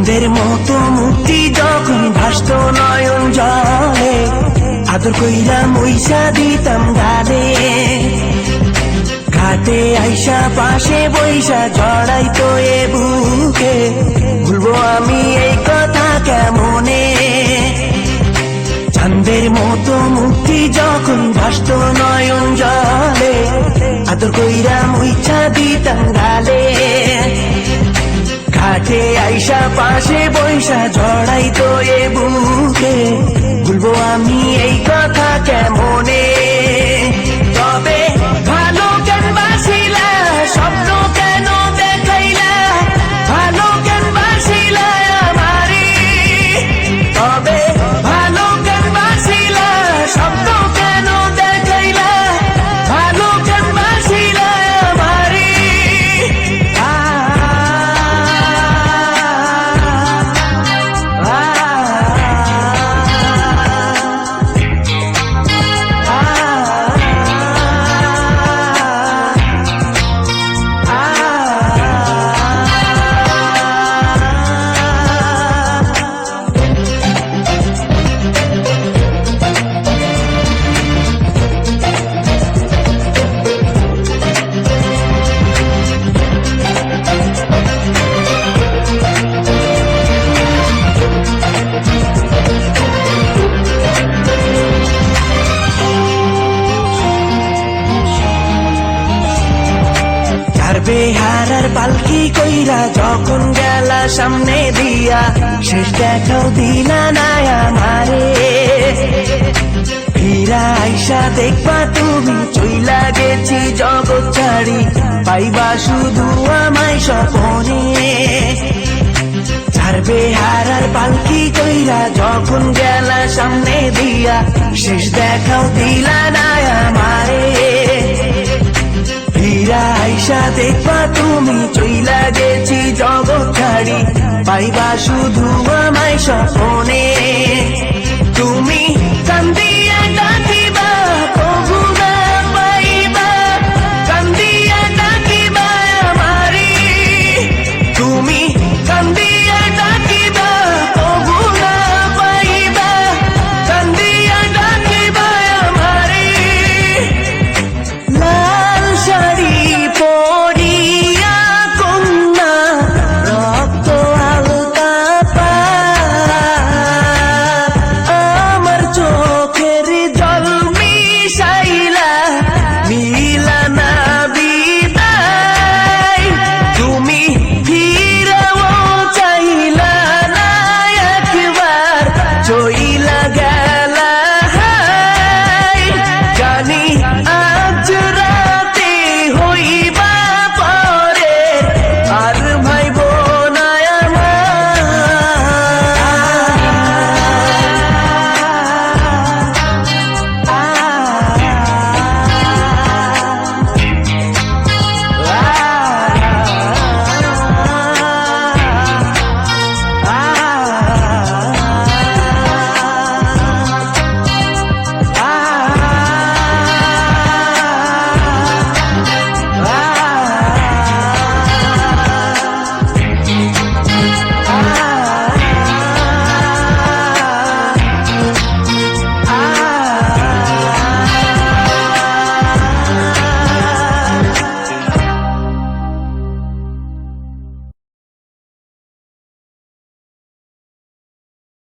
চাঁদের মতো মুক্তি যখন ভাসত নয়ন জলে, আদর কইরা মইসা দিতাম গালে। ঘাটে আইসা পাশে বইসা জড়াইতো এ বুকে, ভুলবো আমি এই কথা কেমনে। চাঁদের মতো মুক্তি যখন ভাসত নয়ন জলে, আদর কইরা মইসা দিতাম গালে। ঘাটে আইসা পাশে বইসা জড়াইতো এ বুকে, ভুলবো আমি এই কথা কেমনে। তবে ভালো কেন বাসিলা, স্বপ্ন কেন দেখাইলা, ভালো কেন বাসিলা আমারি। তবে ভালো কেন বাসিলা, স্বপ্ন কেন দেখাইলা, ভালো কেন বাসিলা আমারি। বেহারার পালকি কইরা যখন গেলা সামনে দিয়া, শেষ দেখাও দিলা না আমারে। ফিরা আইসা দেখবা তুমি চইলা গেছি জগৎ ছাড়ি, পাইবা শুধু আমায় স্বপনে। চার বেহারার পালকি কইরা যখন গেলা সামনে দিয়া, শেষ দেখাও দিলা না আমারে। ফিরা আইসা দেখবা তুমি চইলা গেছি জগৎ ছাড়ি, পাইবা শুধু আমায় স্বপনে।